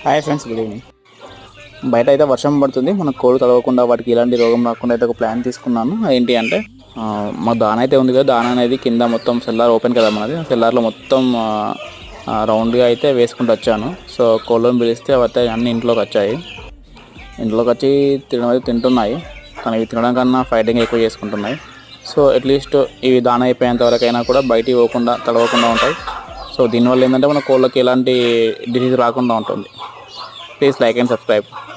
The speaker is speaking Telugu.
Hi friends, good evening. బయట అయితే వర్షం పడుతుంది. మన కోళ్ళు తడవకుండా వాటికి ఎలాంటి రోగం రాకుండా అయితే ఒక ప్లాన్ తీసుకున్నాను. ఏంటి అంటే మా దాన అయితే ఉంది కదా, దాన అనేది కింద మొత్తం సెల్లార్ ఓపెన్ కదా మనది, సెల్లార్లో మొత్తం రౌండ్గా అయితే వేసుకుంటూ వచ్చాను. సో కోళ్ళను పిలిస్తే అవి అన్ని ఇంట్లోకి వచ్చాయి. ఇంట్లోకి వచ్చి తినడం అయితే తింటున్నాయి, కానీ ఇవి తినడం కన్నా ఫైటింగ్ ఎక్కువ చేసుకుంటున్నాయి. సో అట్లీస్ట్ ఇవి దాన అయిపోయేంత వరకైనా కూడా బయటికి పోకుండా తడవకుండా ఉంటాయి. సో దీనివల్ల ఏంటంటే మన కోళ్ళకి ఎలాంటి డిసీజ్ రాకుండా ఉంటుంది. Please like and subscribe.